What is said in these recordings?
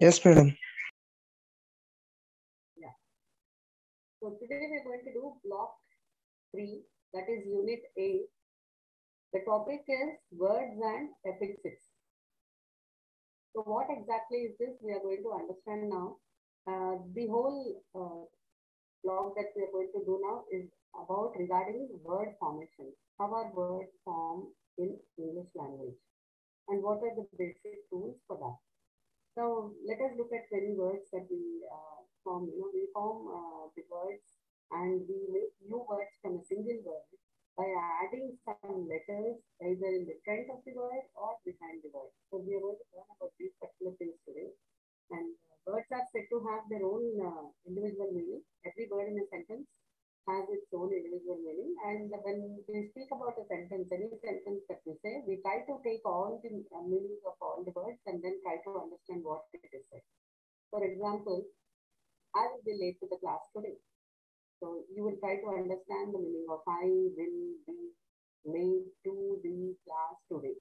Yes, madam. Yeah. So today we're going to do block 3, that is unit A. The topic is words and suffixes. So what exactly is this? We are going to understand now. The whole blog that we are going to do now is about regarding word formation. How are words formed in English language? And what are the basic tools for that? So let us look at many words that we form. We form the words and we make new words from a single word by adding some letters either in the front of the word or behind the word. So we are going to learn about these particular things today. And words are said to have their own individual meaning. Every word in a sentence has its own individual meaning. And when we speak about a sentence, any sentence that we say, we try to take all the meanings of all the words and then try to understand what it is said. For example, I will be late to the class today. So you will try to understand the meaning of I will be late to the class today.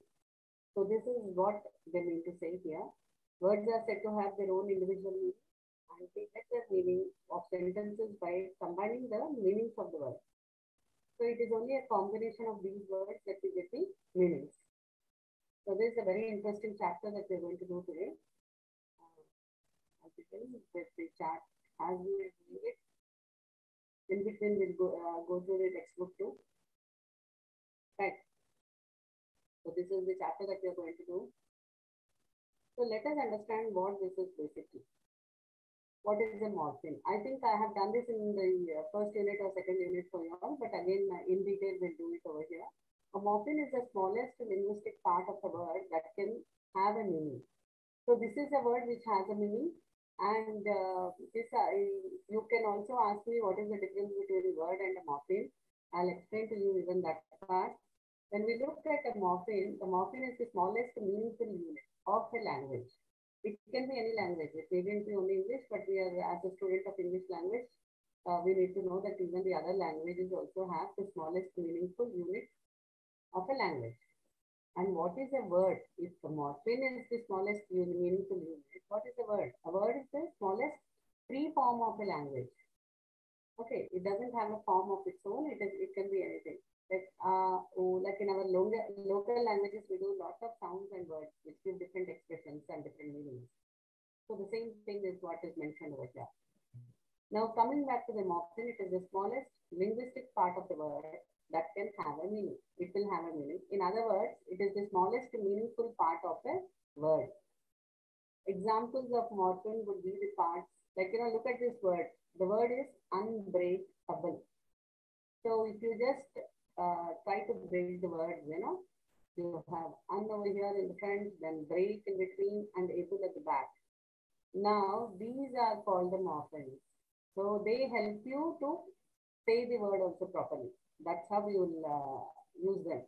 So this is what they mean to say here. Words are said to have their own individual meaning and we get the meaning of sentences by combining the meanings of the word. So it is only a combination of these words that we get the meanings. So this is a very interesting chapter that we're going to do today. I'll begin with the chart as we are doing it. In between, we'll go through the textbook too. Right. So this is the chapter that we are going to do. So let us understand what this is basically. What is a morpheme? I think I have done this in the first unit or second unit for you all, but again, in detail, we'll do it over here. A morpheme is the smallest linguistic part of the word that can have a meaning. So this is a word which has a meaning, and you can also ask me what is the difference between a word and a morpheme. I'll explain to you even that part. When we look at a morpheme, the morpheme is the smallest meaningful unit of a language. It can be any language. It may be only English, but we are, as a student of English language, we need to know that even the other languages also have the smallest meaningful unit of a language. And what is a word? If the morpheme is the smallest meaningful unit, what is a word? A word is the smallest free form of a language. Okay, it doesn't have a form of its own. It can be anything. Like in our local languages, we do lots of sounds and words which give different expressions and different meanings. So the same thing is what is mentioned over here. Now coming back to the morpheme, it is the smallest linguistic part of the word that can have a meaning. It will have a meaning. In other words, it is the smallest meaningful part of a word. Examples of morpheme would be the parts, like, look at this word. The word is unbreakable. So if you just try to break the words, you have un over here in the front, then break in between, and able at the back. Now, these are called the morphemes. So they help you to say the word also properly. That's how you will use them.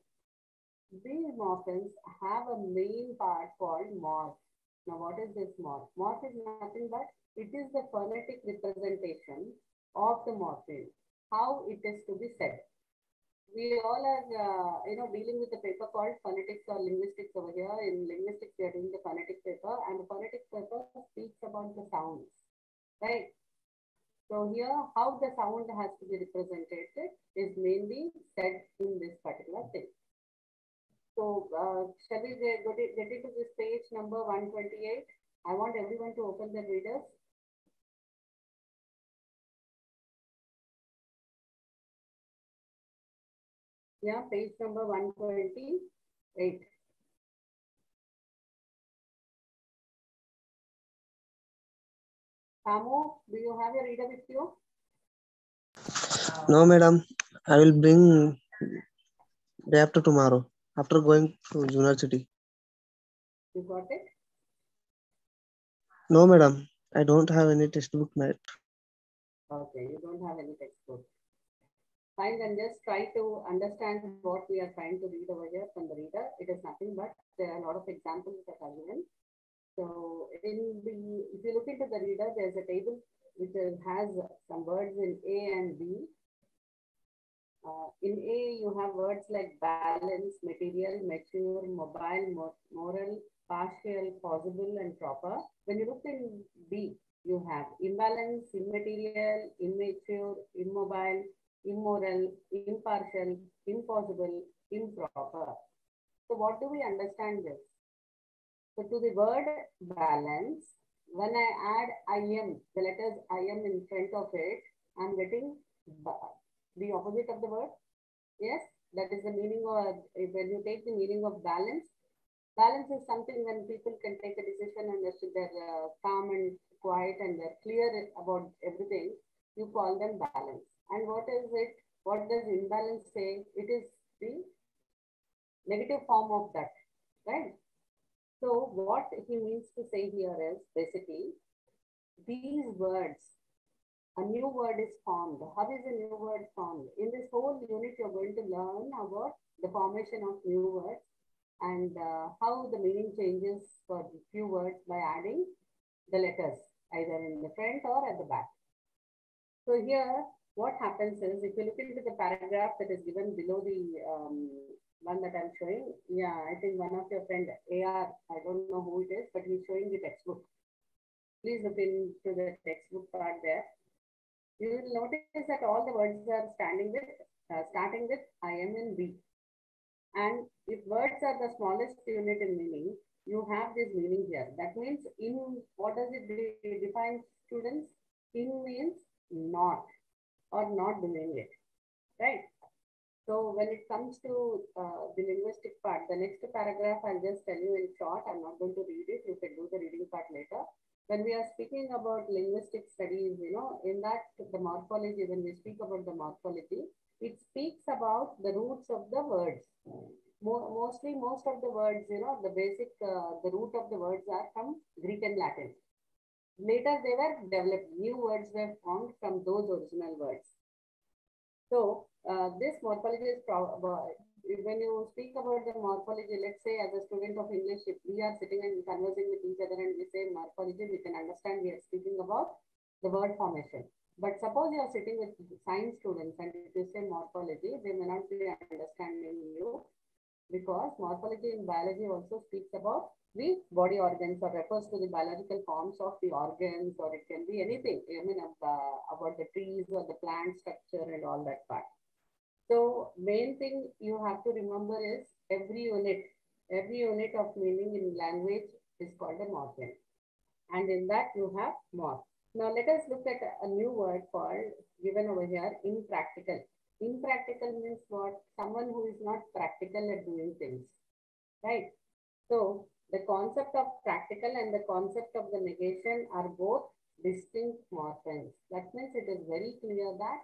These morphemes have a main part called morph. Now, what is this morph? Morph is nothing but it is the phonetic representation of the morpheme, how it is to be said. We all are, dealing with a paper called phonetics or linguistics over here. In linguistics, we are doing the phonetic paper, and the phonetic paper speaks about the sounds, right? So here, how the sound has to be represented is mainly said in this particular thing. So, shall we get into this page number 128? I want everyone to open their readers. Yeah, page number 128. Samu, do you have a reader with you? No, madam. I will bring day after tomorrow after going to university. You got it? No, madam. I don't have any textbook, mate. Okay, you don't have any textbook. Fine, then just try to understand what we are trying to read over here from the reader. It is nothing but there are a lot of examples that are given. So if you look into the reader, there's a table which has some words in A and B. In A, you have words like balance, material, mature, mobile, moral, partial, possible, and proper. When you look in B, you have imbalance, immaterial, immature, immobile, immoral, impartial, impossible, improper. So what do we understand this? So to the word balance, when I add IM, the letters IM in front of it, I'm getting the opposite of the word. Yes, that is the meaning of, when you take the meaning of balance, balance is something when people can take a decision and they're calm and quiet and they're clear about everything, you call them balance. And what is it? What does imbalance say? It is the negative form of that, right? So what he means to say here is basically these words, a new word is formed. How is a new word formed? In this whole unit, you're going to learn about the formation of new words and how the meaning changes for few words by adding the letters either in the front or at the back. So here, what happens is, if you look into the paragraph that is given below the one that I'm showing, yeah, I think one of your friend, AR, I don't know who it is, but he's showing the textbook. Please look into the textbook part there. You will notice that all the words are starting with I am in B. And if words are the smallest unit in meaning, you have this meaning here. That means in, what does it define, students? In means not or not doing it, right? So when it comes to the linguistic part, the next paragraph, I'll just tell you in short. I'm not going to read it. You can do the reading part later. When we are speaking about linguistic studies, you know, in that the morphology, when we speak about the morphology, it speaks about the roots of the words. Mostly, most of the words, you know, the basic, the root of the words are from Greek and Latin. Later, they were developed. New words were formed from those original words. So this morphology is, when you speak about the morphology, let's say as a student of English, if we are sitting and conversing with each other and we say morphology, we can understand we are speaking about the word formation. But suppose you are sitting with science students and if you say morphology, they may not be understanding you, because morphology in biology also speaks about the body organs or refers to the biological forms of the organs, or it can be anything, I mean, about the trees or the plant structure and all that part. So main thing you have to remember is every unit of meaning in language is called a morpheme. And in that you have morph. Now let us look at a new word called, given over here, impractical. Impractical means what? Someone who is not practical at doing things, right? So the concept of practical and the concept of the negation are both distinct morphemes. That means it is very clear that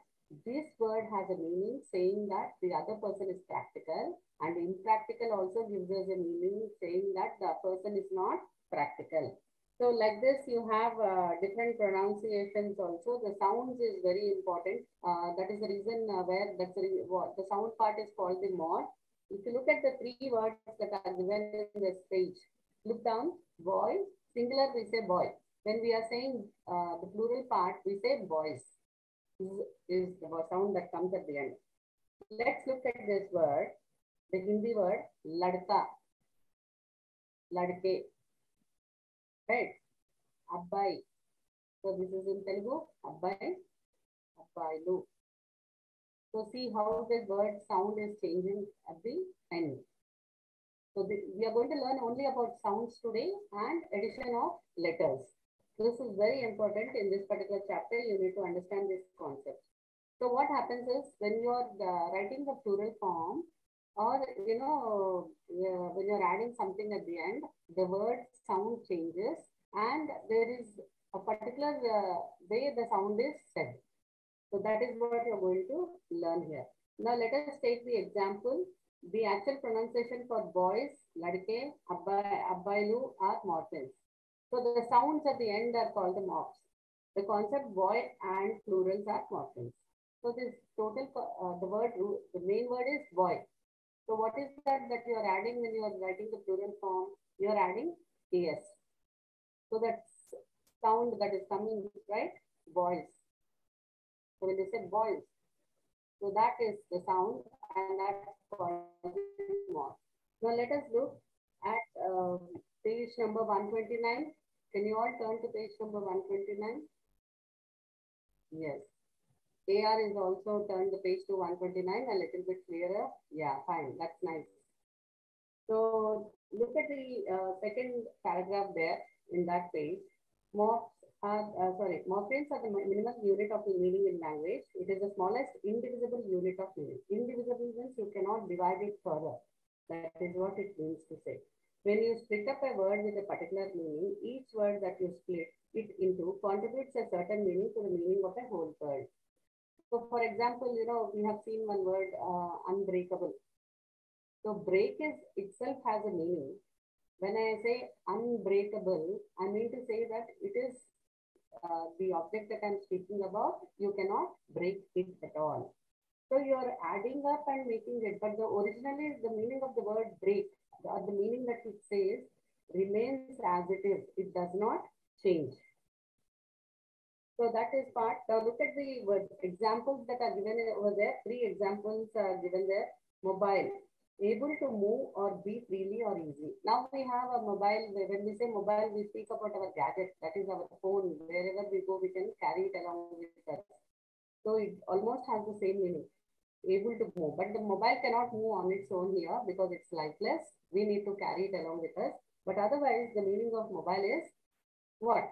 this word has a meaning saying that the other person is practical, and impractical also gives us a meaning saying that the person is not practical. So like this, you have different pronunciations also. The sounds is very important. That is the reason where the sound part is called the mod. If you look at the three words that are given in this page, look down, boy, singular we say boy. When we are saying the plural part, we say boys. Is the sound that comes at the end. Let's look at this word, the Hindi word, ladka, ladke, right? Abbai. So this is in Telugu, abbai, abbailu. So see how the word sound is changing at the end. So we are going to learn only about sounds today and addition of letters. This is very important in this particular chapter. You need to understand this concept. So what happens is when you are writing the plural form, or you know, when you're adding something at the end, the word sound changes and there is a particular way the sound is said. So that is what you're going to learn here. Now let us take the example. The actual pronunciation for boys, ladke, abbailu are morphemes. So the sounds at the end are called the morphs. The concept boy and plurals are morphemes. So this total, the main word is boy. So what is that you are adding when you are writing the plural form? You are adding es. So that sound that is coming, right? Boys. So when they say boys, so that is the sound and that's called morph. Now let us look at Page number 129. Can you all turn to page number 129? Yes. AR is also turned the page to 129, a little bit clearer. Yeah, fine. That's nice. So look at the second paragraph there in that page. Morphemes are the minimal unit of the meaning in language. It is the smallest indivisible unit of meaning. Indivisible means you cannot divide it further. That is what it means to say. When you split up a word with a particular meaning, each word that you split it into contributes a certain meaning to the meaning of a whole word. So, for example, we have seen one word, unbreakable. So, break is itself has a meaning. When I say unbreakable, I mean to say that it is the object that I'm speaking about, you cannot break it at all. So you're adding up and making it, but the originally the meaning of the word break, the meaning that it says remains as it is. It does not change. So that is part. Now look at the word examples that are given over there. 3 examples are given there. Mobile, able to move or be freely or easy. Now we have a mobile. When we say mobile, we speak about our gadget. That is our phone. Wherever we go, we can carry it along with us. So it almost has the same meaning. Able to move, but the mobile cannot move on its own here because it's lifeless. We need to carry it along with us. But otherwise, the meaning of mobile is what?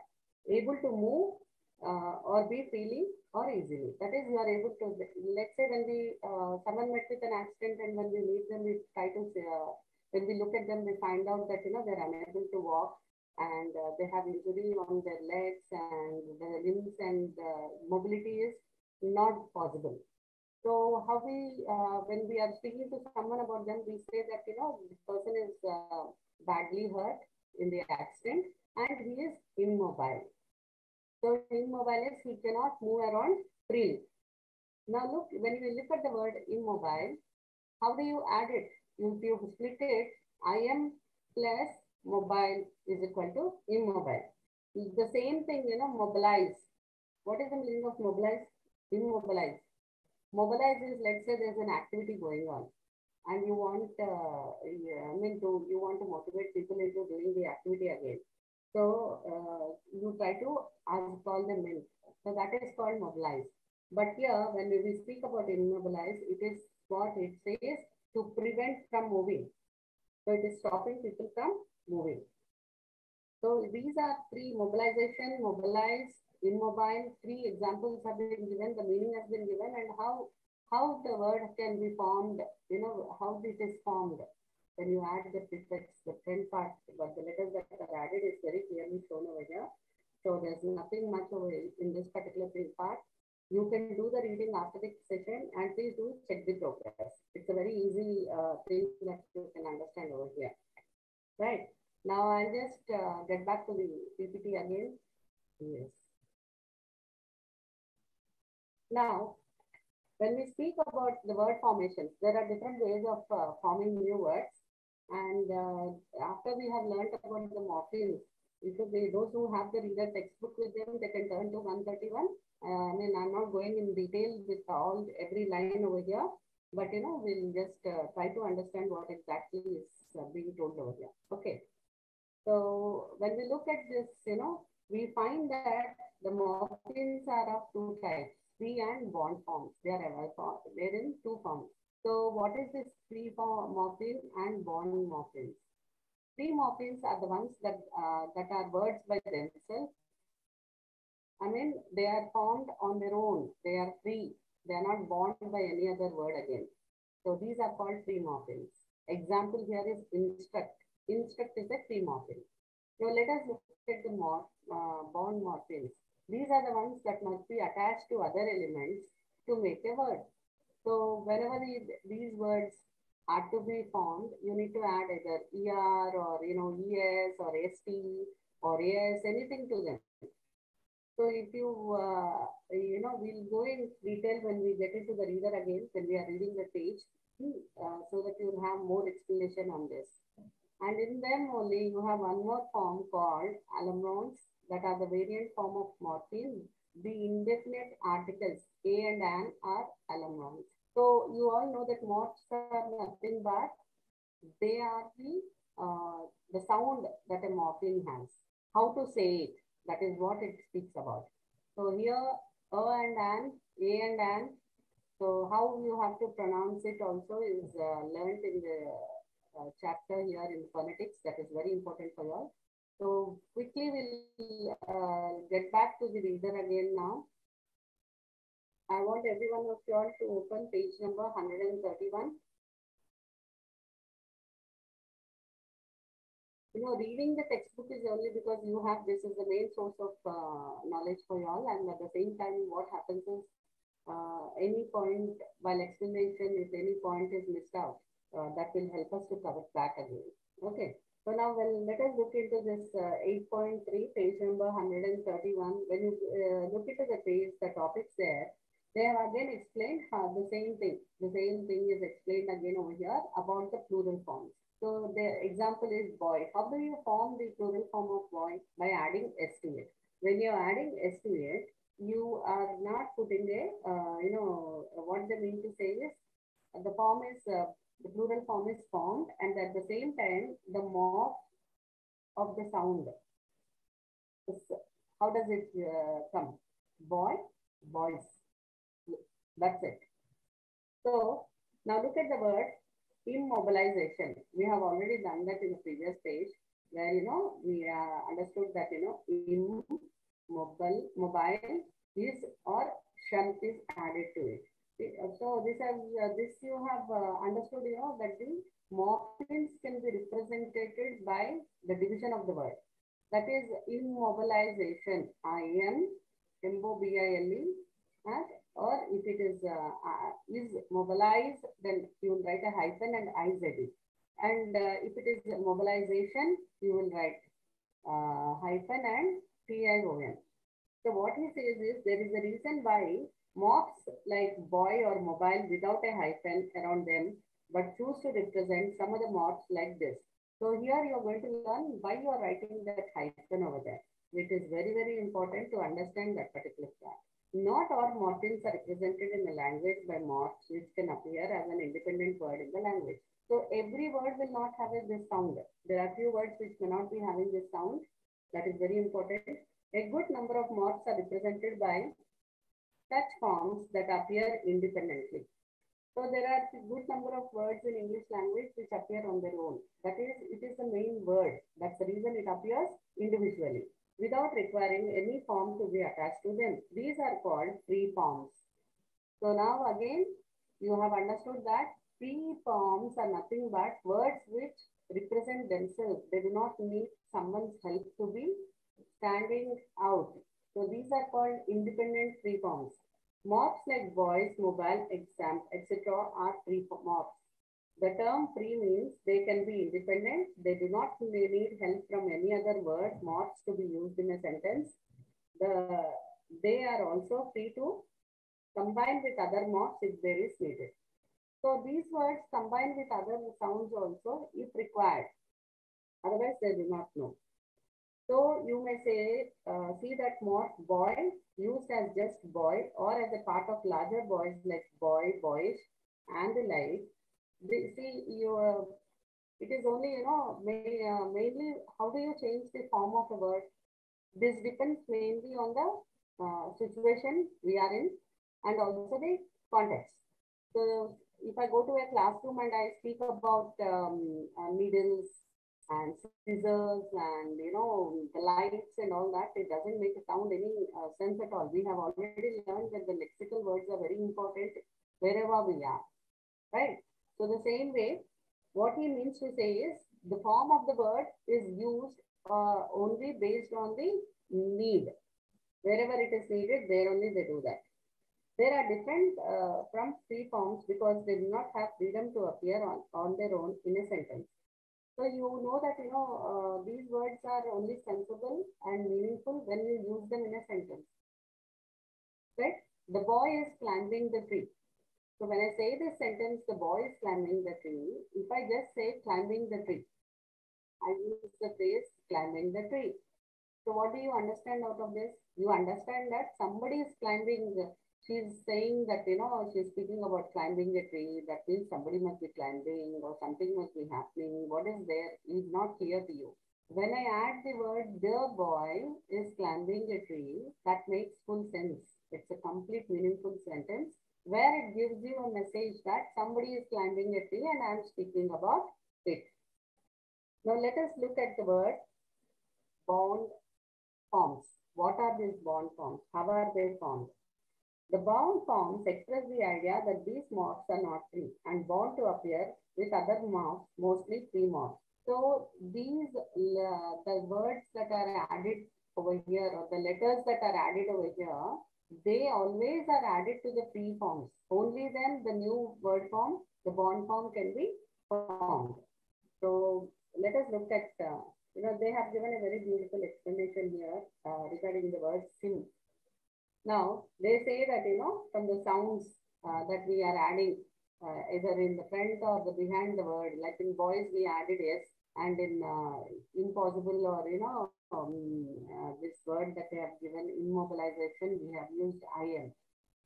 Able to move or be freely or easily. That is, you are able to, let's say when we, someone met with an accident and when we meet them, we try to, when we look at them, we find out that, they're unable to walk and they have injury on their legs and their limbs and mobility is not possible. So how we, when we are speaking to someone about them, we say that, this person is badly hurt in the accident and he is immobile. So immobile is he cannot move around freely. Now look, when you look at the word immobile, how do you add it? If you split it, IM plus mobile is equal to immobile. The same thing, mobilize. What is the meaning of mobilize? Immobilize. Mobilize is, let's say there's an activity going on and you want, you want to motivate people into doing the activity again. So you try to call them in. So that is called mobilize. But here, when we speak about immobilize, it is what it says to prevent from moving. So it is stopping people from moving. So these are 3: mobilization, mobilize, immobile. 3 examples have been given, the meaning has been given, and how the word can be formed, how it is formed. When you add the prefix, the front part, but the letters that are added is very clearly shown over here. So there's nothing much over in this particular part. You can do the reading after the session and please do check the progress. It's a very easy thing that you can understand over here. Right. Now I'll just get back to the PPT again. Yes. Now, when we speak about the word formations, there are different ways of forming new words. And after we have learned about the morphemes, those who have the reader textbook with them, they can turn to 131. I'm not going in detail with every line over here, but we'll just try to understand what exactly is being told over here. Okay. So when we look at this, we find that the morphemes are of 2 types, free and bond forms. They are they're in 2 forms. So what is this free morpheme and bond morphemes? Free morphemes are the ones that are words by themselves. They are formed on their own. They are free. They are not bound by any other word again. So these are called free morphemes. Example here is instruct. Instruct is a free morpheme. Now let us look at the bond morphemes. These are the ones that must be attached to other elements to make a word. So whenever these words are to be formed, you need to add either ER or ES or ST or AS, anything to them. So if you, we'll go in detail when we get into the reader again, when we are reading the page, so that you'll have more explanation on this. And in them only, you have one more form called allomerons that are the variant form of morpheme. The indefinite articles a and an are allomerons. So you all know that morphs are nothing but they are the the sound that a morpheme has. How to say it, that is what it speaks about. So here, and an, a and an. So how you have to pronounce it also is learned in the chapter here in phonetics. That is very important for you all. So quickly we'll get back to the reader again now. I want every one of you all to open page number 131. Reading the textbook is only because you have this is the main source of knowledge for you all, and at the same time, what happens is any point while explanation, if any point is missed out, that will help us to cover back again. Okay. So now, let us look into this 8.3, page number 131. When you look into the page, the topics there, they have again explained the same thing. The same thing is explained again over here about the plural forms. So the example is boy. How do you form the plural form of boy? By adding s to it. When you're adding s to it, you are not putting a, what they mean to say is the form is, the plural form is formed, and at the same time, the morph of the sound. How does it come? Boy, boys. That's it. So now look at the word immobilization. We have already done that in the previous page where, we understood that, mobile is or shunt is added to it. So this you have understood, that the morphemes can be represented by the division of the word. That is immobilization, I-M-M-O-B-I-L-E, or if it is mobilized, then you will write a hyphen and I-Z-E. And if it is mobilization, you will write hyphen and T-I-O-N. So what he says is there is a reason why morphs like boy or mobile without a hyphen around them, but choose to represent some of the morphs like this. So here you are going to learn why you are writing that hyphen over there. It is very, very important to understand that particular fact. Not all morphemes are represented in the language by morphs, which can appear as an independent word in the language. So every word will not have this sound. There are few words which may not be having this sound. That is very important. A good number of morphs are represented by such forms that appear independently. So there are a good number of words in English language which appear on their own. That is, it is the main word. That's the reason it appears individually, without requiring any form to be attached to them. These are called free forms. So now again, you have understood that free forms are nothing but words which represent themselves. They do not need someone's help to be standing out. So these are called independent free forms. Morphs like boys, mobile, exam, etc. are free morphs. The term free means they can be independent. They do not need help from any other word, morphs to be used in a sentence. They are also free to combine with other morphs if there is needed. So these words combine with other sounds also if required. Otherwise, they do not know. So you may say, see that morph boy used as just boy or as a part of larger boys like boy, boyish, and the like. It is only, mainly how do you change the form of a word? This depends mainly on the situation we are in and also the context. So if I go to a classroom and I speak about needles and scissors and, the lights and all that, it doesn't make a sound any sense at all. We have already learned that the lexical words are very important wherever we are, right? So the same way, what he means to say is the form of the word is used only based on the need. Wherever it is needed, there only they do that. There are different from free forms because they do not have freedom to appear on their own in a sentence. So you know that, these words are only sensible and meaningful when you use them in a sentence. Right? The boy is climbing the tree. So when I say this sentence, the boy is climbing the tree, if I just say climbing the tree, I use the phrase climbing the tree. So what do you understand out of this? You understand that somebody is climbing she's saying that, she's speaking about climbing a tree. That means somebody must be climbing or something must be happening. What is there is not clear to you. When I add the word, the boy is climbing a tree, that makes full sense. It's a complete meaningful sentence where it gives you a message that somebody is climbing a tree and I'm speaking about it. Now let us look at the word bound forms. What are these bound forms? How are they formed? The bound forms express the idea that these marks are not free and bound to appear with other marks, mostly free marks. So these, the words that are added over here or the letters that are added over here, they always are added to the free forms. Only then the new word form, the bond form can be formed. So let us look at, they have given a very beautiful explanation here regarding the word sim. Now, they say that, from the sounds that we are adding, either in the front or the behind the word, like in boys, we added yes, and in impossible or, this word that they have given, immobilization, we have used IM.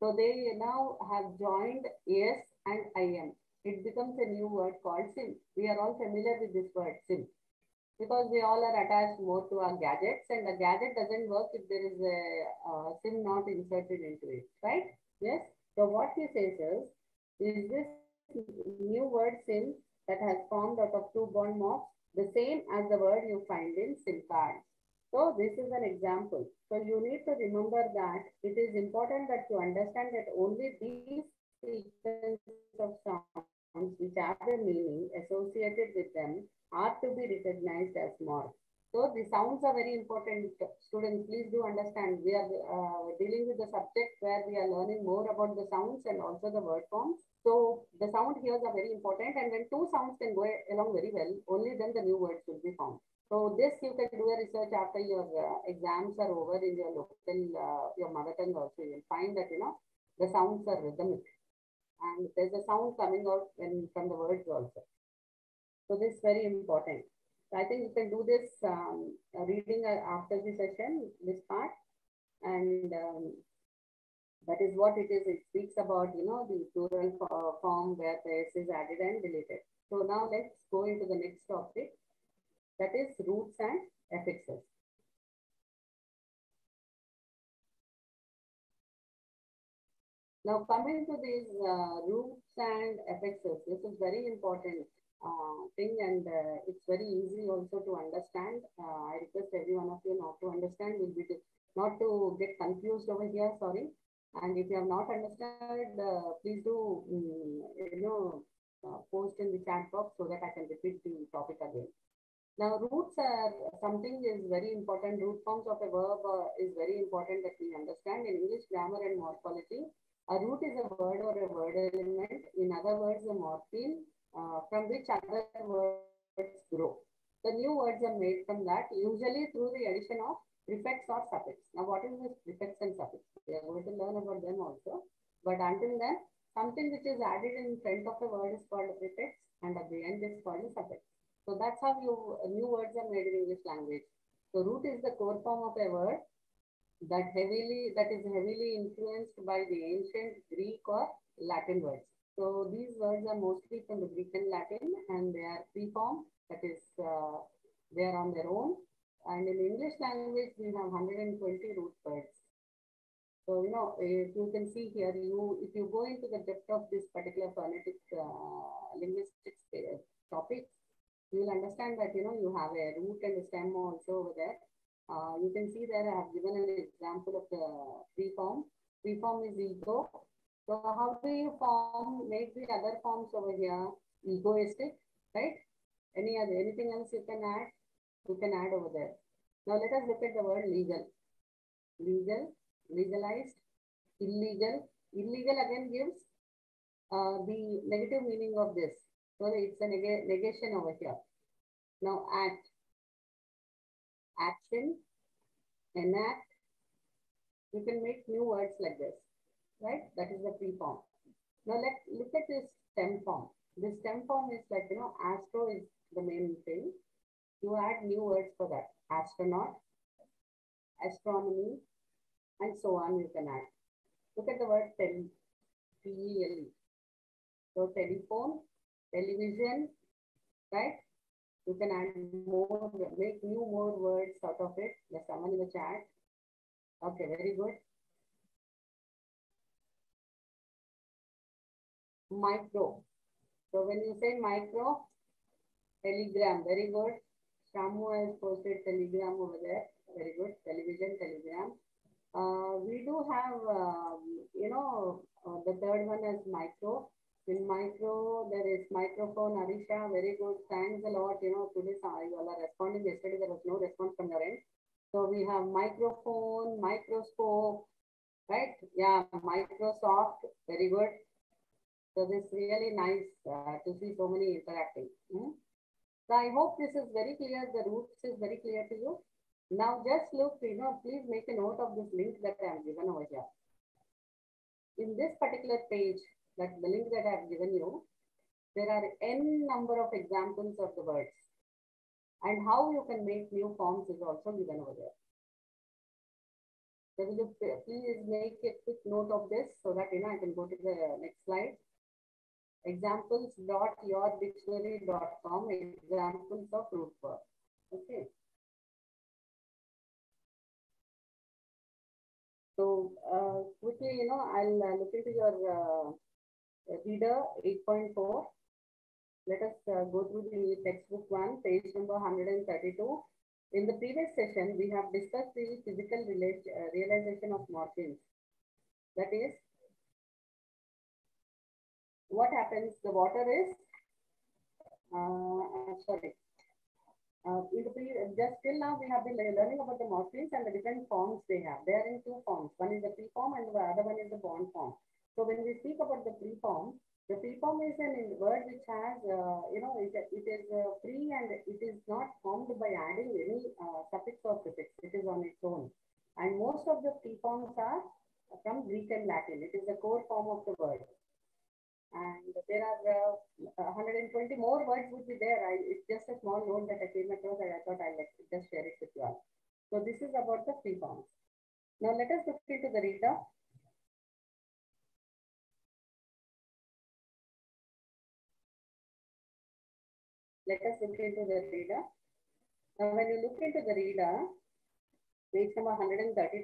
So they now have joined yes and IM. It becomes a new word called sim. We are all familiar with this word sim because we all are attached more to our gadgets, and a gadget doesn't work if there is a SIM not inserted into it, right? Yes. So what he says is this new word SIM that has formed out of two bond marks, the same as the word you find in SIM card. So this is an example. So you need to remember that it is important that you understand that only these sequence of sounds which have a meaning associated with them are to be recognized as marks. So the sounds are very important. Students, please do understand. We are dealing with the subject where we are learning more about the sounds and also the word forms. So the sound here are very important, and when two sounds can go along very well, only then the new words will be formed. So this you can do a research after your exams are over in your local, your mother tongue also. You'll find that, the sounds are rhythmic and there's a sound coming out when, from the words also. So this is very important. So I think you can do this reading after the session, this part, and that is what it is. It speaks about, the plural form where the S is added and deleted. So now let's go into the next topic, that is roots and affixes. Now coming to these roots and affixes, this is very important thing, and it's very easy also to understand. I request every one of you not to understand, will be to, not to get confused over here, sorry. And if you have not understood, please do, post in the chat box so that I can repeat the topic again. Now, roots are something is very important. Root forms of a verb is very important that we understand. In English grammar and morphology, a root is a word or a word element. In other words, a morpheme from which other words grow. The new words are made from that, usually through the addition of prefix or suffix. Now, what is this prefix and suffix? We are going to learn about them also. But until then, something which is added in front of a word is called a prefix, and at the end is called a suffix. So that's how new words are made in English language. So root is the core form of a word that is heavily influenced by the ancient Greek or Latin words. So these words are mostly from the Greek and Latin, and they are free form. That is, they are on their own. And in English language, we have 120 root words. So, if you can see here, if you go into the depth of this particular phonetic linguistics topic, you will understand that, you have a root and a stem also over there. You can see there I have given an example of the free form. Free form is ego. So how do you make the other forms over here egoistic, right? Anything else you can add? You can add over there. Now let us look at the word legal. Legal, legalized, illegal. Illegal again gives the negative meaning of this. So it's a negation over here. Now act, action, enact. You can make new words like this, right? That is the free form. Now let's look at this stem form. This stem form is like, astro is the main thing. You add new words for that. Astronaut, astronomy, and so on you can add. Look at the word tele, T-E-L-E. So telephone, television, right? You can add more, make new more words out of it. There's someone in the chat. Okay, very good. Micro. So when you say micro, telegram, very good. Shamu has posted telegram over there. Very good. Television, telegram. We do have, the third one is micro. In micro, there is microphone. Arisha, very good. Thanks a lot. Today you all are responding. Yesterday there was no response from your end. So we have microphone, microscope, right? Yeah, Microsoft. Very good. So this really nice to see so many interacting. So I hope this is very clear. The roots is very clear to you. Now just look, please make a note of this link that I have given over here. In this particular page, that the link that I have given you, there are n number of examples of the words. And how you can make new forms is also given over there. So will you please make a quick note of this so that I can go to the next slide. Examples.yourdictionary.com, examples of root word. Okay. So quickly, I'll look into your reader 8.4. Let us go through the textbook 1, page number 132. In the previous session, we have discussed the physical realization of morphemes. That is, what happens? The water is, just till now we have been learning about the morphemes and the different forms they have. They are in two forms. One is the free form and the other one is the bond form. So when we speak about the free form is a word which has, it is free and it is not formed by adding any suffix or prefix. It is on its own. And most of the free forms are from Greek and Latin. It is the core form of the word. And there are 120 more words would be there. It's just a small note that I came across and I thought I'll just share it with you all. So this is about the free forms. Now let us look into the reader. Let us look into the reader. Now when you look into the reader, page number 132,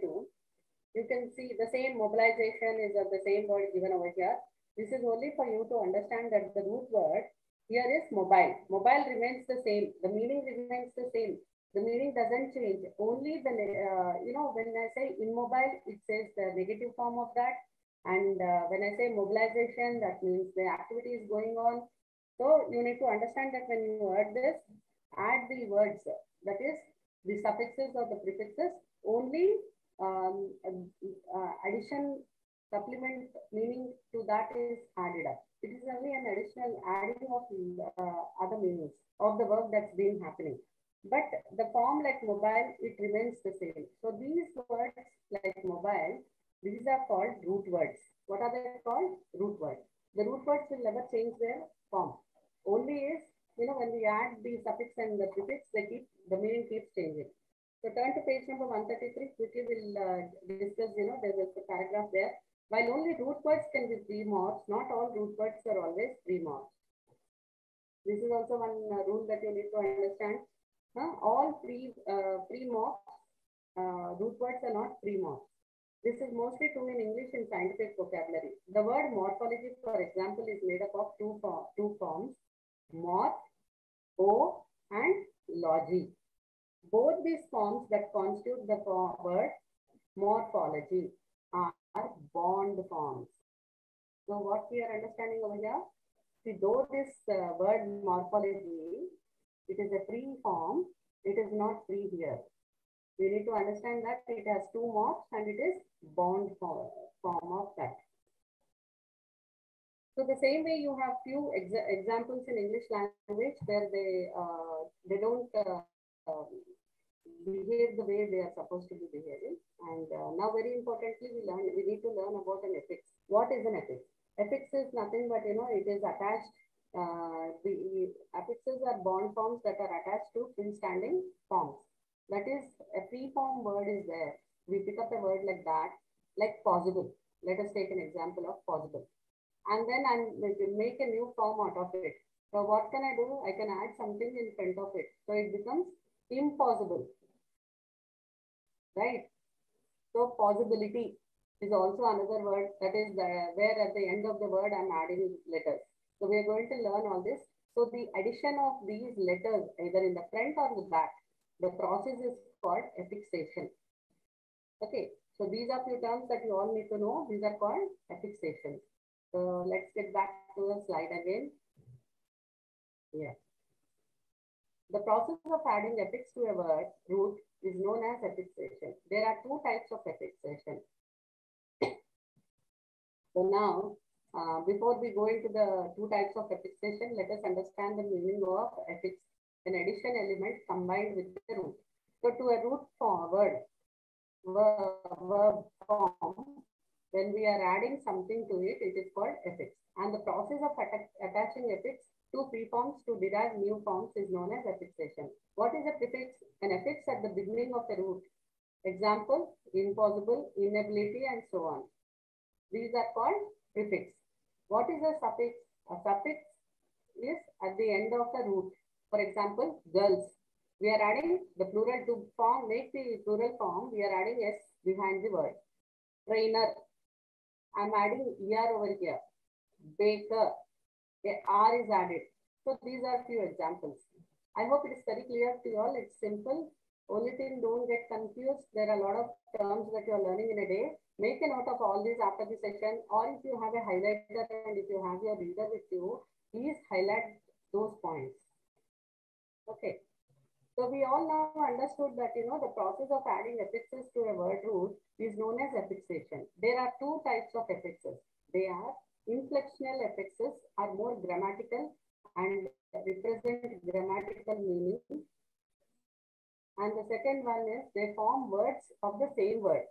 you can see the same mobilization is of the same word given over here. This is only for you to understand that the root word here is mobile. Mobile remains the same. The meaning remains the same. The meaning doesn't change. Only the, when I say immobile, it says the negative form of that. And when I say mobilization, that means the activity is going on. So you need to understand that when you add this, add the words, that is the suffixes or the prefixes, only addition, supplement meaning to that is added up. It is only an additional adding of other meanings of the work that's been happening. But the form like mobile, it remains the same. So these words like mobile, these are called root words. What are they called? Root words. The root words will never change their form. Only is, when we add the suffix and the prefix, the meaning keeps changing. So turn to page number 133. Quickly we'll discuss, there's a paragraph there. While only root words can be free morphs, not all root words are always free morphs. This is also one rule that you need to understand. All free morphs, root words are not free morphs. This is mostly true in English and scientific vocabulary. The word morphology, for example, is made up of two forms, morph, o, and logy. Both these forms that constitute the word morphology are bond forms. So what we are understanding over here, see, though this word morphology, it is a free form, it is not free here. We need to understand that it has two morphs and it is bond form of that. So the same way you have few examples in English language where they don't behave the way they are supposed to be behaving. And now very importantly, we need to learn about an affix. What is an affix? Affix is nothing but, it is attached. The affixes are bond forms that are attached to freestanding forms. That is, a free form word is there. We pick up a word like that, like possible. Let us take an example of possible. And then I make a new form out of it. So what can I do? I can add something in front of it. So it becomes impossible, right? So possibility is also another word that is where at the end of the word I'm adding letters. So we are going to learn all this. So the addition of these letters either in the front or the back, the process is called affixation. Okay, so these are few terms that you all need to know. These are called affixations. So let's get back to the slide again. Yeah. The process of adding affix to a word root is known as affixation. There are two types of affixation. So now, before we go into the two types of affixation, let us understand the meaning of affix, an addition element combined with the root. So to a root form, verb form, when we are adding something to it, it is called affix. And the process of attaching affix to preforms to derive new forms is known as affixation. What is a prefix? An affix at the beginning of a root. Example, impossible, inability, and so on. These are called prefix. What is a suffix? A suffix is at the end of the root. For example, girls. We are adding the plural to form, make the plural form, we are adding s behind the word. Trainer. I'm adding er over here. Baker. A r is added. So these are few examples. I hope it is very clear to you all. It's simple. Only thing, don't get confused. There are a lot of terms that you are learning in a day. Make a note of all these after the session, or if you have a highlighter and if you have your reader with you, please highlight those points. Okay. So we all now understood that, the process of adding affixes to a word root is known as affixation. There are two types of affixes. They are inflectional affixes, are more grammatical and represent grammatical meaning. And the second one is they form words of the same word.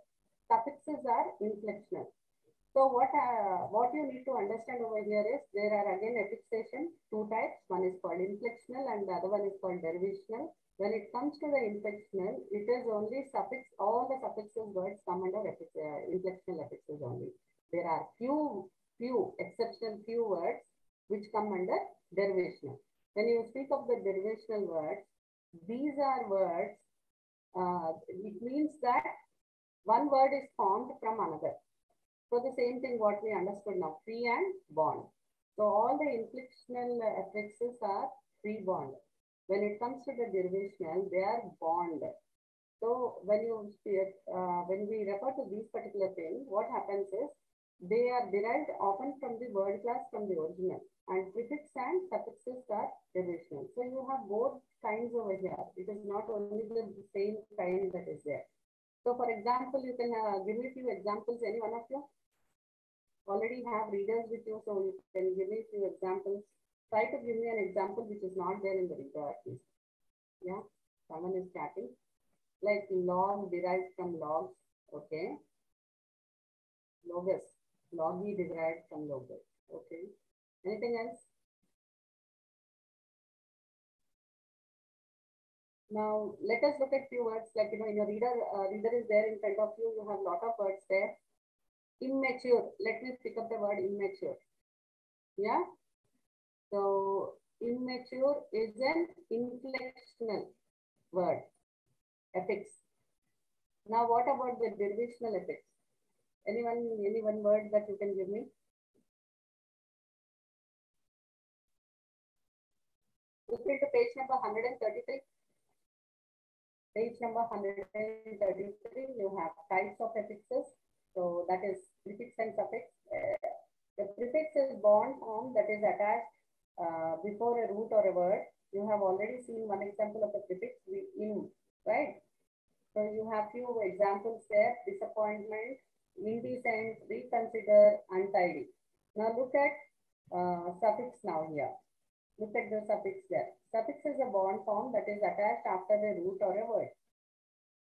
Suffixes are inflectional. So what you need to understand over here is there are again affixation, two types. One is called inflectional and the other one is called derivational. When it comes to the inflectional, it is only suffix, all the suffixes words come under inflectional affixes only. There are few exceptional few words which come under derivational. When you speak of the derivational words, these are words, it means that one word is formed from another. So the same thing what we understood now, free and bond. So all the inflectional affixes are free bond. When it comes to the derivational, they are bond. So when we refer to these particular things, what happens is they are derived often from the word class from the original, and prefix and suffixes are derivational. So you have both kinds over here. It is not only the same kind that is there. So for example, you can give me a few examples, any one of you? Already have readers with you, so you can give me a few examples. Try to give me an example which is not there in the reader at least. Yeah, someone is chatting. Like log derived from logs, okay. Logos, logi derived from logos, okay. Anything else? Now, let us look at few words like, in your reader is there in front of you. You have a lot of words there. Immature. Let me pick up the word immature. Yeah. So immature is an inflectional word, affix. Now what about the derivational affix? Any one word that you can give me? Look into page number 133. Page number 133, you have types of affixes. So that is prefix and suffix. The prefix is bond form that is attached before a root or a word. You have already seen one example of a prefix, the in, right? So you have few examples there: disappointment, indecent, reconsider, untidy. Now look at suffix now here. Look at the suffix there. Suffix is a bond form that is attached after a root or a word.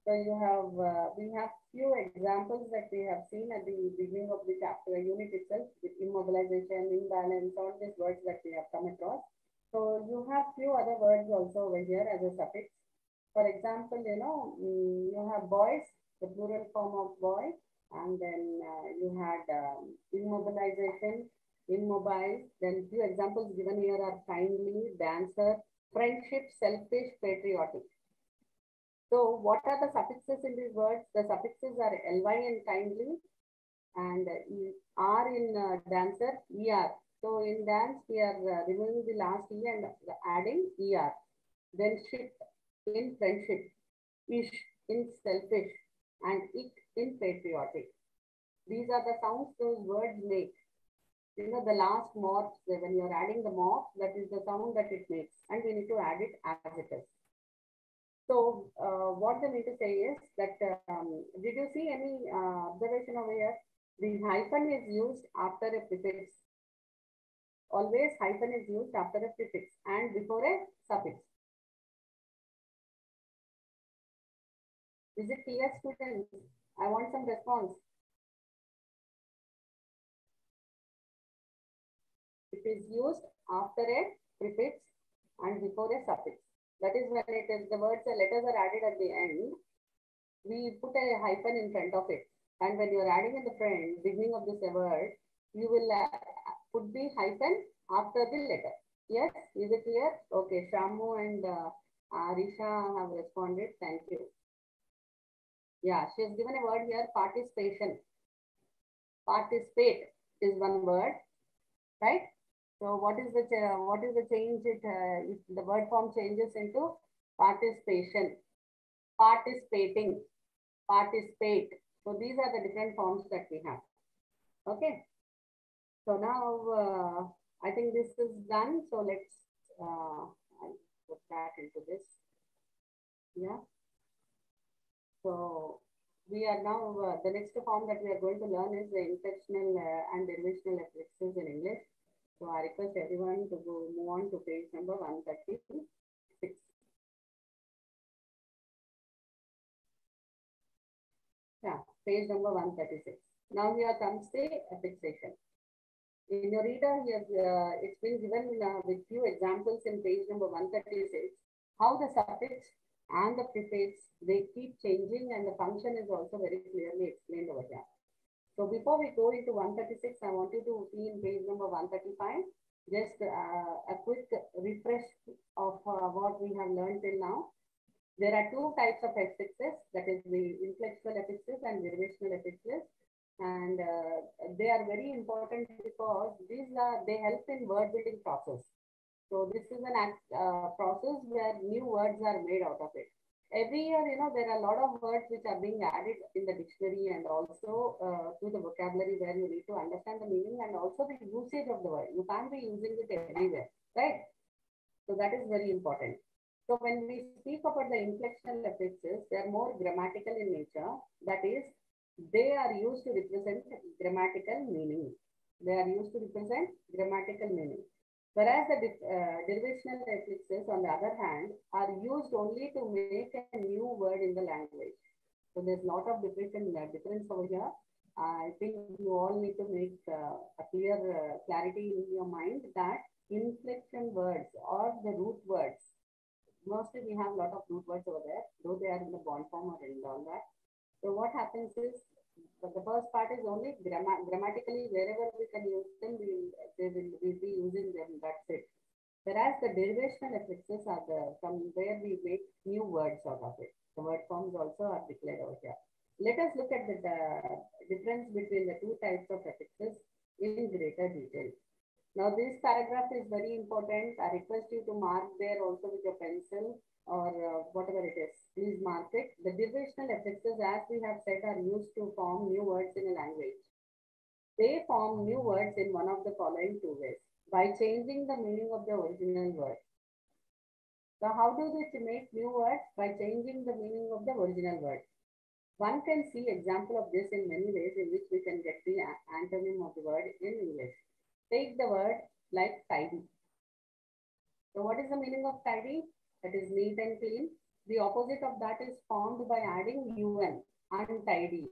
So you have, we have few examples that we have seen at the beginning of the chapter unit itself, with immobilization, imbalance, all these words that we have come across. So you have few other words also over here as a suffix. For example, you have boys, the plural form of boy. And then you had immobilization, immobile. Then few examples given here are kindly, dancer, friendship, selfish, patriotic. So what are the suffixes in these words? The suffixes are ly in kindly and r in dancer, er. So in dance, we are removing the last e and adding er. Then ship in friendship, ish in selfish, and ik in patriotic. These are the sounds those words make. You know, the last morph, when you're adding the morph, that is the sound that it makes, and we need to add it as it is. So, what they mean to say is that, did you see any observation over here? The hyphen is used after a prefix. Always hyphen is used after a prefix and before a suffix. Is it clear, students? I want some response. It is used after a prefix and before a suffix. That is when it is the words, the letters are added at the end. We put a hyphen in front of it. And when you are adding in the front, beginning of this word, you will put the hyphen after the letter. Yes, is it clear? Okay, Shamu and Arisha have responded. Thank you. Yeah, she has given a word here, participation. Participate is one word, right? So what is the change? If the word form changes into participation, participating, participate. So these are the different forms that we have. Okay. So now I think this is done. So let's I'll put that into this. Yeah. So we are now the next form that we are going to learn is the inflectional and derivational affixes in English. So I request everyone to move on to page number 136. Yeah, page number 136. Now here comes the affixation. In your reader, it's been given with few examples in page number 136, how the suffix and the prefix, they keep changing and the function is also very clearly explained over here. So before we go into 136, I want you to see in page number 135, just a quick refresh of what we have learned till now. There are two types of affixes, that is the inflectional affixes and derivational affixes. And they are very important because they help in word building process. So this is an process where new words are made out of it. Every year, you know, there are a lot of words which are being added in the dictionary and also to the vocabulary, where you need to understand the meaning and also the usage of the word. You can't be using it everywhere, right? So that is very important. So when we speak about the inflectional affixes, they are more grammatical in nature. That is, they are used to represent grammatical meaning. They are used to represent grammatical meaning. Whereas the derivational affixes, on the other hand, are used only to make a new word in the language. So there's a lot of difference over here. I think you all need to make a clear clarity in your mind that inflection words or the root words, mostly we have a lot of root words over there, though they are in the bond form or in all that. So what happens is, the first part is only grammatically, wherever we can use them, we'll be using them, that's it. Whereas the derivational affixes are from where we make new words out of it. The word forms also are declared over here. Let us look at the difference between the two types of affixes in greater detail. Now this paragraph is very important. I request you to mark there also with your pencil or whatever it is. Please mark it. The derivational affixes, as we have said, are used to form new words in a language. They form new words in one of the following two ways. By changing the meaning of the original word. So how do they make new words? By changing the meaning of the original word. One can see example of this in many ways in which we can get the antonym of the word in English. Take the word like tidy. So what is the meaning of tidy? That is neat and clean. The opposite of that is formed by adding un, untidy.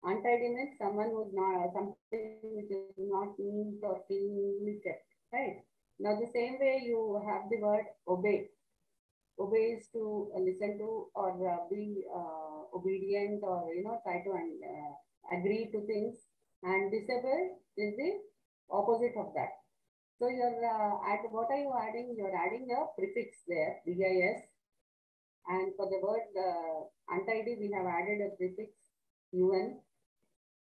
Untidy means someone who is not, something which is not neat or cleanly kept, right? Now the same way you have the word obey. Obey is to listen to or be obedient, or, you know, try to agree to things, and disabled is the opposite of that. So what are you adding? You're adding a prefix there, bis, and for the word untidy, we have added a prefix un,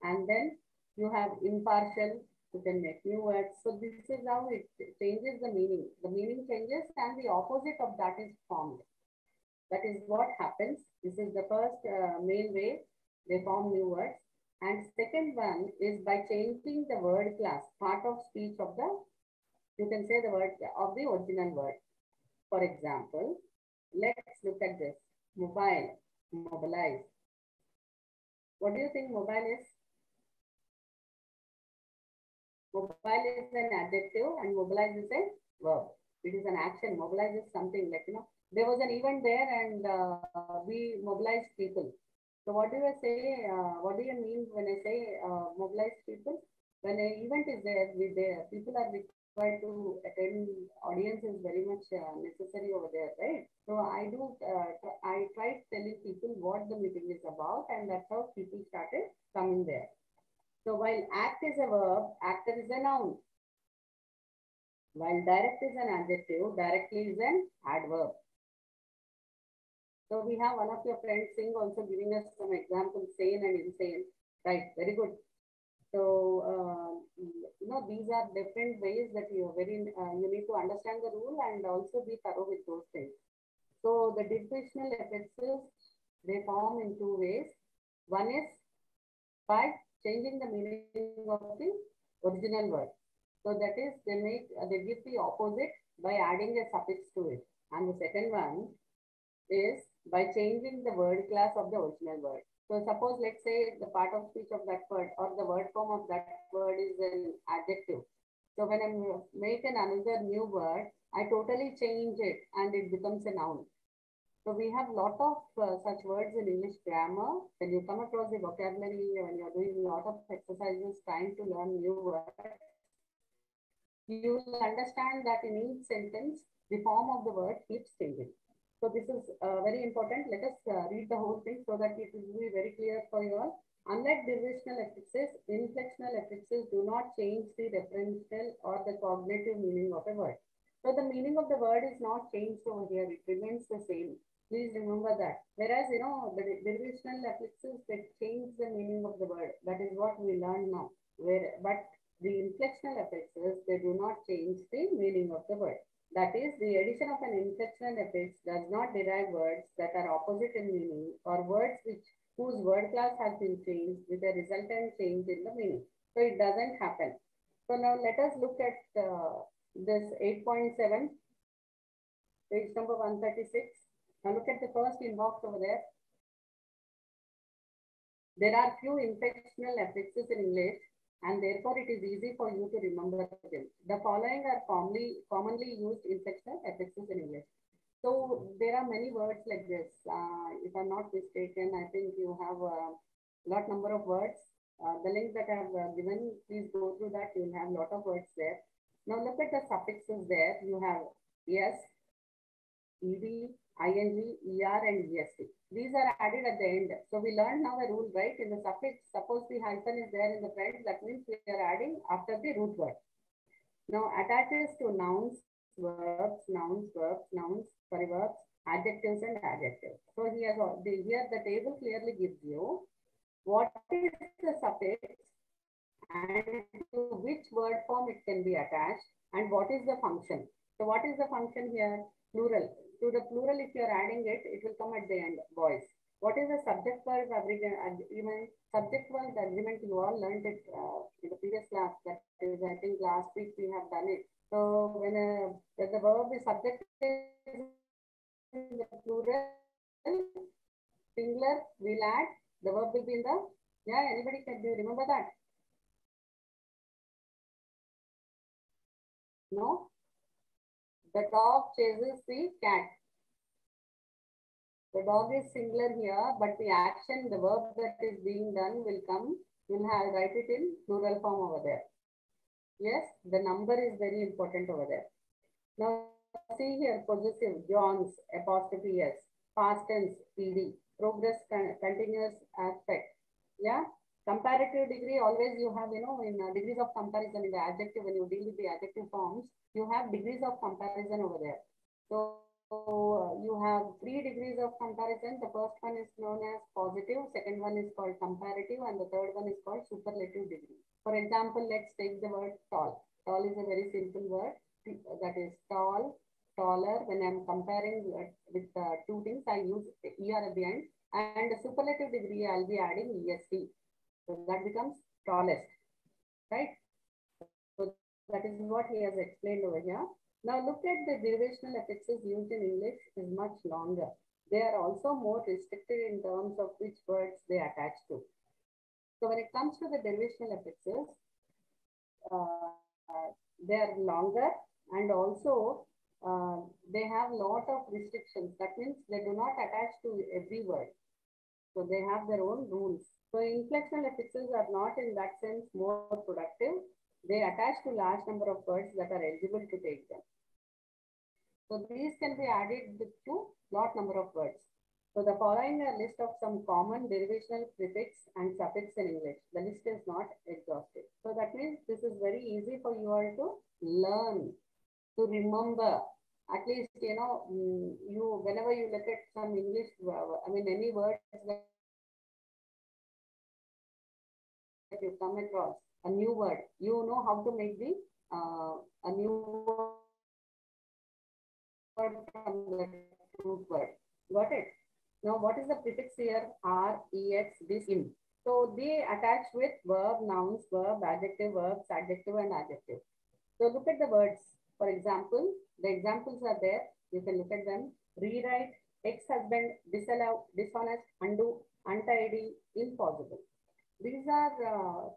and then you have impartial. You can make new words. So this is how it changes the meaning. The meaning changes, and the opposite of that is formed. That is what happens. This is the first main way they form new words. And second one is by changing the word class, part of speech of the, you can say the word of the original word. For example, let's look at this. Mobile, mobilize. What do you think mobile is? Mobile is an adjective and mobilize is a verb. It is an action. Mobilize is something like, there was an event there and we mobilized people. So what do you say? What do you mean when I say mobilize people? When an event is there, people are required to attend. Audience is very much necessary over there, right? So I tried telling people what the meeting is about, and that's how people started coming there. So while act is a verb, actor is a noun. While direct is an adjective, directly is an adverb. So we have one of your friends, Singh, also giving us some examples, sane and insane. Right, very good. So, these are different ways that you need to understand the rule and also be thorough with those things. So the divisional affixes, they form in two ways. One is by changing the meaning of the original word. So that is, they give the opposite by adding a suffix to it. And the second one is by changing the word class of the original word. So suppose, let's say the part of speech of that word or the word form of that word is an adjective. So when I make another new word, I totally change it and it becomes a noun. So we have a lot of such words in English grammar. When you come across the vocabulary, when you're doing a lot of exercises trying to learn new words, you will understand that in each sentence, the form of the word keeps changing. So this is very important. Let us read the whole thing so that it will be very clear for you all. Unlike divisional affixes, inflectional affixes do not change the referential or the cognitive meaning of a word. So the meaning of the word is not changed over here. It remains the same. Please remember that. Whereas, the divisional affixes, they change the meaning of the word. That is what we learn now. But the inflectional affixes, they do not change the meaning of the word. That is, the addition of an inflectional affix does not derive words that are opposite in meaning or words whose word class has been changed with a resultant change in the meaning. So it doesn't happen. So now let us look at this 8.7, page number 136. Now look at the first inbox over there. There are few inflectional affixes in English, and therefore it is easy for you to remember them. The following are commonly used inflectional affixes in English. So there are many words like this. If I'm not mistaken, I think you have a lot number of words. The link that I have given, please go through that. You'll have a lot of words there. Now look at the suffixes there. You have yes, ed, ing, er, and est. These are added at the end. So we learned now a rule, right? In the suffix, suppose the hyphen is there in the front, that means we are adding after the root word. Now attaches to nouns, verbs, adjectives, and adjectives. So here the table clearly gives you what is the suffix and to which word form it can be attached and what is the function. So what is the function here? Plural. To the plural, if you are adding it, it will come at the end, boys. What is the subject-verb agreement? Subject-verb agreement, you all learned it in the previous class. That is, I think last week we have done it. So when the verb is subject is in the plural, singular will add, the verb will be in the, anybody can do, remember that? No? The dog chases the cat. The dog is singular here, but the action, the verb that is being done will write it in plural form over there. Yes, the number is very important over there. Now see here, possessive, John's, apostrophe S, past tense, PD, progress, continuous aspect. Yeah, Comparative degree, always you have, in degrees of comparison in the adjective, when you deal with the adjective forms, you have degrees of comparison over there. So you have 3 degrees of comparison. The first one is known as positive, second one is called comparative, and the third one is called superlative degree. For example, let's take the word tall. Tall is a very simple word. That is tall, taller. When I'm comparing with 2 things, I use ER at the end. And the superlative degree, I'll be adding EST. So that becomes tallest, right? So that is what he has explained over here. Now look at the derivational affixes used in English is much longer. They are also more restricted in terms of which words they attach to. So when it comes to the derivational affixes, they are longer, and also they have a lot of restrictions. That means they do not attach to every word. So they have their own rules. So inflectional affixes are not in that sense more productive. They attach to large number of words that are eligible to take them. So these can be added to lot number of words. So the following are list of some common derivational prefix and suffix in English. The list is not exhaustive. So that means this is very easy for you all to learn, to remember. At least, you whenever you look at some English, any words that you come across, a new word, you know how to make the a new word from the root word. Got it? Now, what is the prefix here? R, ex, this, in. So they attach with verb, nouns, verb, adjective, verbs, adjective, and adjective. So look at the words. For example, the examples are there. You can look at them. Rewrite, ex-husband, disallow, dishonest, undo, untidy, impossible. These are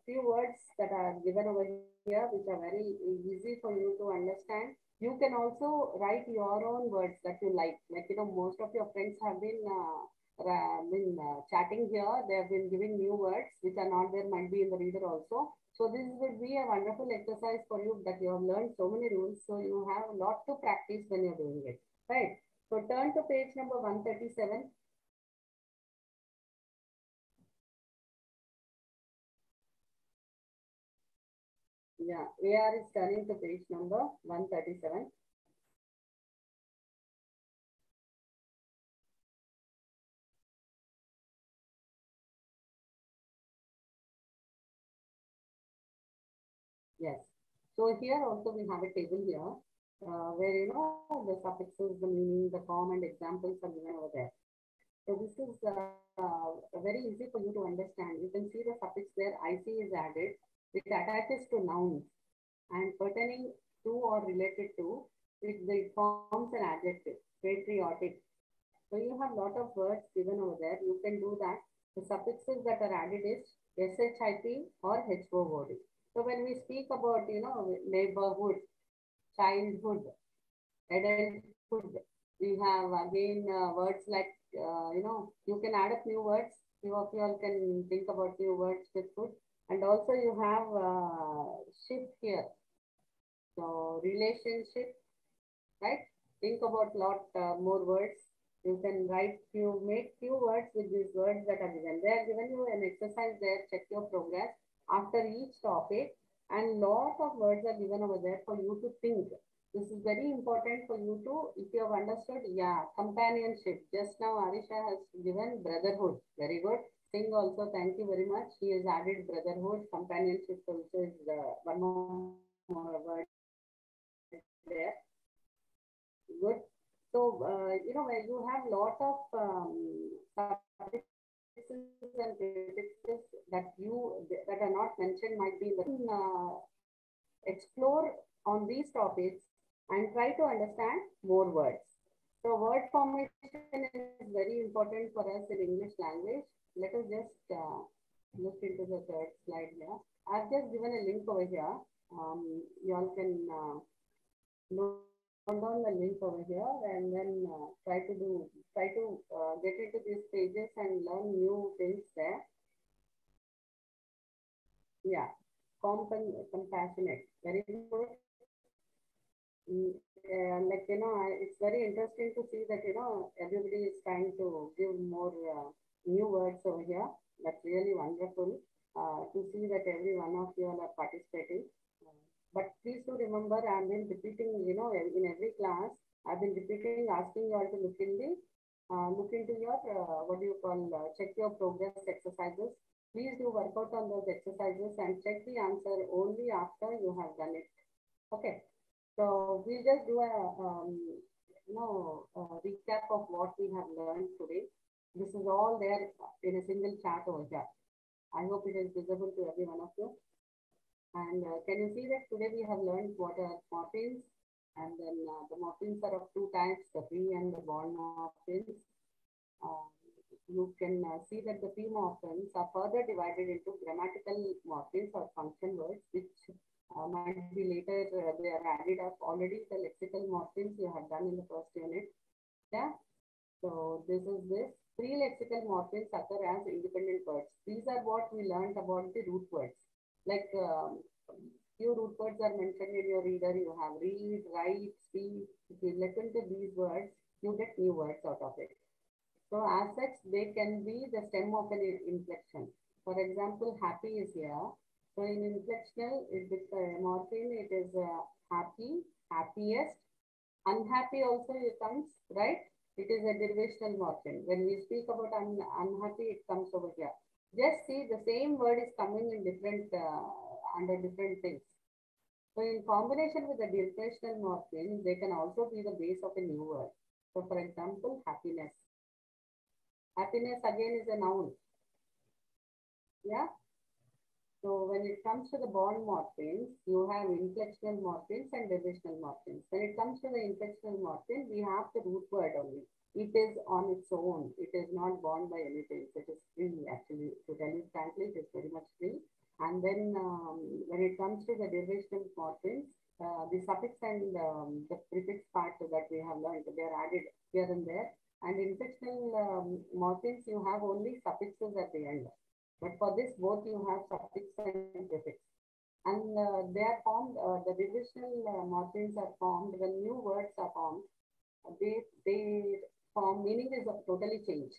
few words that are given over here, which are very easy for you to understand. You can also write your own words that you like. Most of your friends have been chatting here. They have been giving new words which are not there, might be in the reader also. So this will be a wonderful exercise for you, that you have learned so many rules. So you have a lot to practice when you're doing it, right? So turn to page number 137. Yeah, AR is turning to page number 137. Yes. So here also we have a table here where the suffixes, the meaning, the form, and examples are given over there. So this is very easy for you to understand. You can see the suffix there, IC is added. It attaches to nouns and pertaining to or related to, it forms an adjective, patriotic. So you have a lot of words given over there. You can do that. The suffixes that are added is SHIP or HOOD. So when we speak about, neighborhood, childhood, adulthood, we have again words like, you can add up new words. You of you all can think about new words with food. And also you have shift here. So relationship, right? Think about lot more words. You can make few words with these words that are given. They are given you an exercise there. Check your progress after each topic, and lot of words are given over there for you to think. This is very important for you to, if you have understood, yeah, companionship. Just now Arisha has given brotherhood. Very good. Singh also, thank you very much. He has added brotherhood, companionship also is one more word there. Good. So, where you have lot of suffixes and prefixes that are not mentioned might be in the explore on these topics and try to understand more words. So word formation is very important for us in English language. Let us just look into the third slide here. I've just given a link over here. You all can note down the link over here, and then try to get into these pages and learn new things there. Yeah, compassionate, very good. It's very interesting to see that everybody is trying to give more new words over here. That's really wonderful. in every class, I've been repeating, asking you all to look into your, what do you call, check your progress exercises. Please do work out on those exercises and check the answer only after you have done it. Okay. So we'll just do a, recap of what we have learned today. This is all there in a single chart over here. I hope it is visible to every one of you. And can you see that today we have learned what are morphemes, and then the morphemes are of two types, the free and the bond morphemes. You can see that the free morphemes are further divided into grammatical morphemes or function words, which might be later they are added up. Already the lexical morphemes you have done in the first unit. Yeah. So this is this. Three lexical morphemes occur as independent words. These are what we learned about the root words. Like few root words are mentioned in your reader. You have read, write, speak. If you listen to these words, you get new words out of it. So as such, they can be the stem of an inflection. For example, happy is here. So in inflectional, with morpheme, it is happy, happiest. Unhappy also it comes, right? It is a derivational morpheme. When we speak about unhappy, it comes over here. Just see the same word is coming in different, under different things. So in combination with the derivational morpheme, they can also be the base of a new word. So for example, happiness. Happiness again is a noun. Yeah. So when it comes to the bond morphemes, you have inflectional morphemes and derivational morphemes. When it comes to the inflectional morpheme, we have the root word only. It is on its own. It is not bound by anything. It is free, actually. To tell you frankly, it is very much free. And then when it comes to the derivational morphemes, the suffix and the prefix part that we have learned, they are added here and there. And inflectional morphemes, you have only suffixes at the end. But for this, both you have suffix and prefix. And they are formed, the divisional morphemes are formed when new words are formed. They form, meaning is totally changed.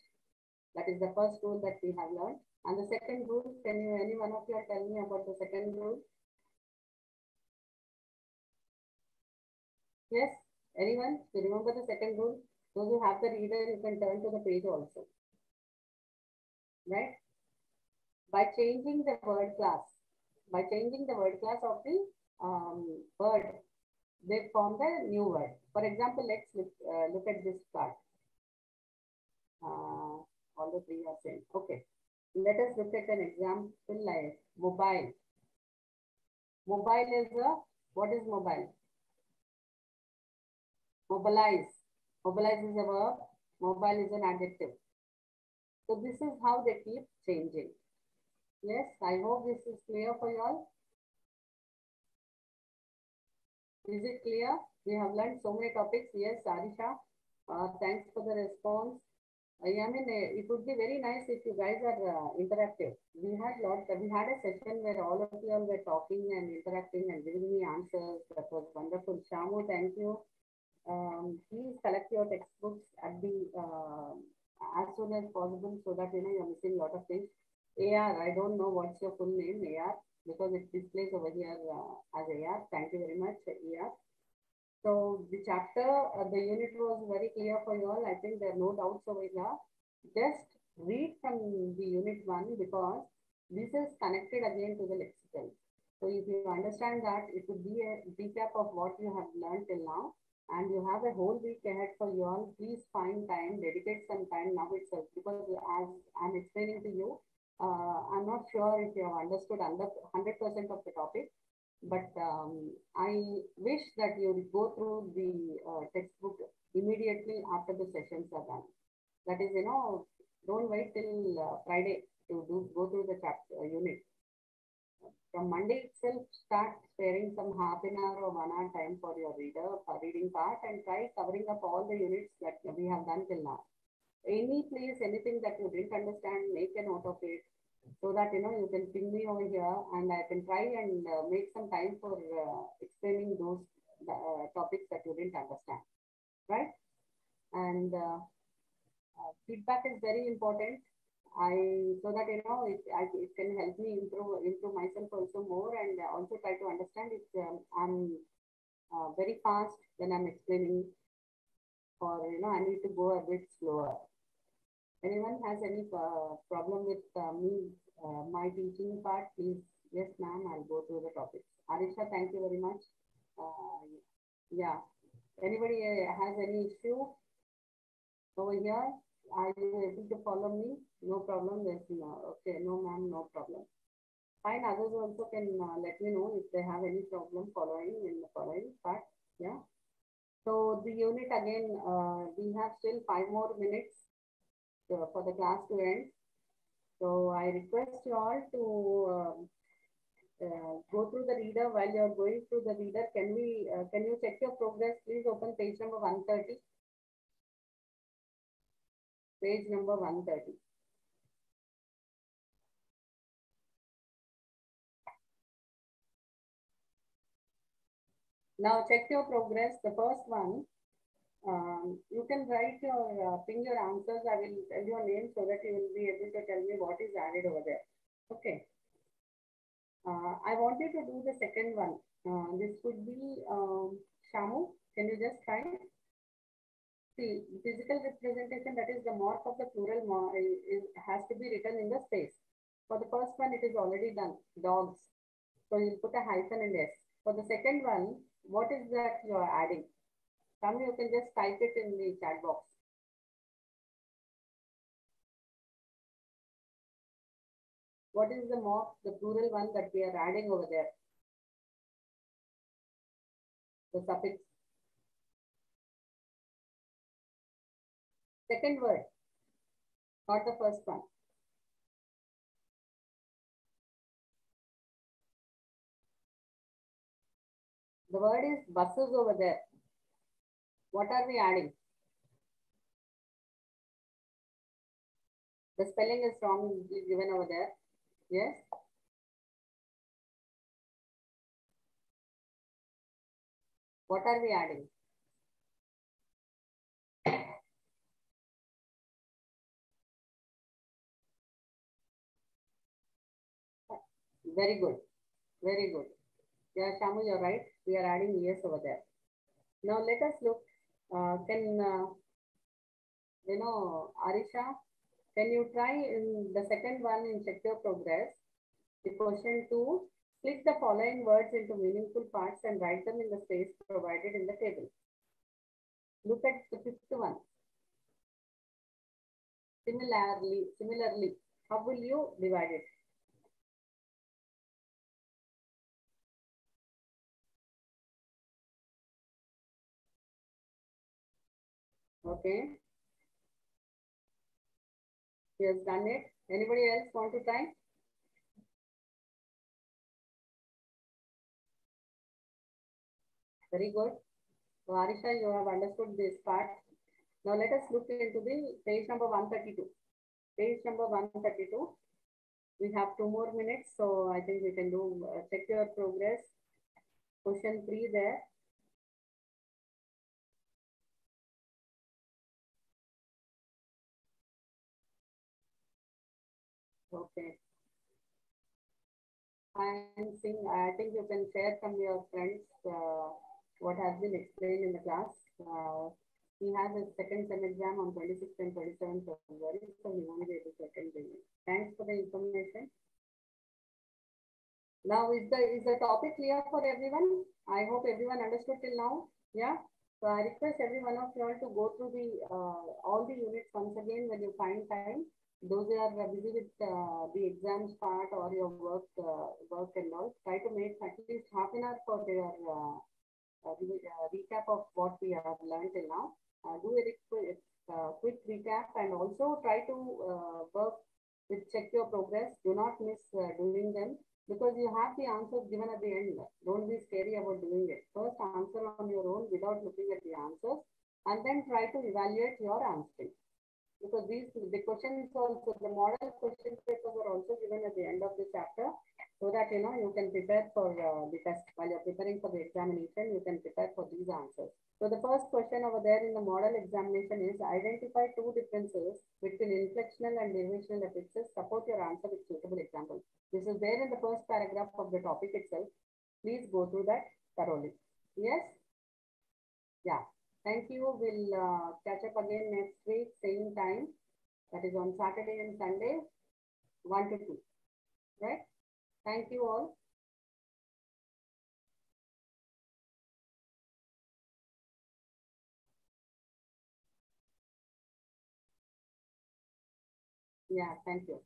That is the first rule that we have learned. And the second rule, can you, any one of you tell me about the second rule? Yes, anyone? Do you remember the second rule? Those who have the reader, you can turn to the page also. Right? By changing the word class of the word, they form the new word. For example, let's look at this part. All the three are same. Okay. Let us look at an example like mobile. Mobile is a, what is mobile? Mobilize. Mobilize is a verb. Mobile is an adjective. So this is how they keep changing. Yes, I hope this is clear for you all. Is it clear? We have learned so many topics. Yes, Arisha, thanks for the response. I mean, it would be very nice if you guys are interactive. We had a session where all of you all were talking and interacting and giving me answers. That was wonderful. Shamu, thank you. Please collect your textbooks at the as soon as possible so that you're missing a lot of things. AR, I don't know what's your full name, AR, because it displays over here as AR. Thank you very much, AR. So the chapter, the unit was very clear for you all. I think there are no doubts over here. Just read from the unit 1 because this is connected again to the lexical. So if you understand that, it would be a recap of what you have learned till now. And you have a whole week ahead for you all. Please find time, dedicate some time now itself, because as I'm explaining to you, I'm not sure if you have understood 100% of the topic, but I wish that you would go through the textbook immediately after the sessions are done. That is, don't wait till Friday to go through the chapter unit. From Monday itself, start sparing some half an hour or 1 hour time for your reading part, and try covering up all the units that we have done till now. Any place, anything that you didn't understand, make a note of it so that you can ping me over here and I can try and make some time for explaining those topics that you didn't understand, right? And feedback is very important. So that it can help me improve myself also more, and also try to understand if I'm very fast when I'm explaining, or I need to go a bit slower. Anyone has any problem with me, my teaching part, please. Yes, ma'am, I'll go through the topics. Arisha, thank you very much. Yeah. Anybody has any issue over here? Are you able to follow me? No problem. Yes, no. Okay, no, ma'am, no problem. Fine. Others also can let me know if they have any problem following in the following part. Yeah. So the unit again, we have still 5 more minutes for the class to end. So I request you all to go through the reader. While you're going through the reader, can you check your progress? Please open page number 130. Page number 130. Now check your progress. The first one, you can write your, ping your answers. I will tell your name so that you will be able to tell me what is added over there. Okay. I want you to do the second one. This would be Shamu. Can you just try? See, physical representation, that is the mark of the plural has to be written in the space. For the first one, it is already done. Dogs. So you put a hyphen and S. For the second one, what is that you are adding? Shamu, you can just type it in the chat box. What is the mark, the plural one that we are adding over there? The suffix. Second word, not the first one. The word is buses over there. What are we adding? The spelling is wrongly given over there. Yes. What are we adding? Very good. Very good. Yeah, Shamu, you're right. We are adding yes over there. Now let us look. Arisha, can you try in the second one in check your progress? The question 2, split the following words into meaningful parts and write them in the space provided in the table. Look at the fifth one. Similarly, how will you divide it? Okay. He has done it. Anybody else want to try? Very good. So Arisha, you have understood this part. Now let us look into the page number 132. Page number 132. We have 2 more minutes, so I think we can do check your progress. Question 3 there. Okay. And I think you can share from your friends what has been explained in the class. He has a second sem exam on 26th and 27th February, so he won't be able to attend the event. Thanks for the information. Now, is the topic clear for everyone? I hope everyone understood till now. Yeah. So I request every one of you all to go through the all the units once again when you find time. Those who are busy with the exams part or your work and all, try to make at least half an hour for their recap of what we have learned till now. Do a quick recap and also try to work with check your progress. Do not miss doing them because you have the answers given at the end. Don't be scary about doing it. First answer on your own without looking at the answers and then try to evaluate your answering. Because the questions also, the model question papers are also given at the end of the chapter so that you can prepare for the test. While you're preparing for the examination, you can prepare for these answers. So the first question over there in the model examination is identify 2 differences between inflectional and derivational affixes. Support your answer with suitable examples. This is there in the first paragraph of the topic itself. Please go through that thoroughly. Yes? Yeah. Thank you. We'll catch up again next week, same time. That is on Saturday and Sunday, 1 to 2. Right? Thank you all. Yeah, thank you.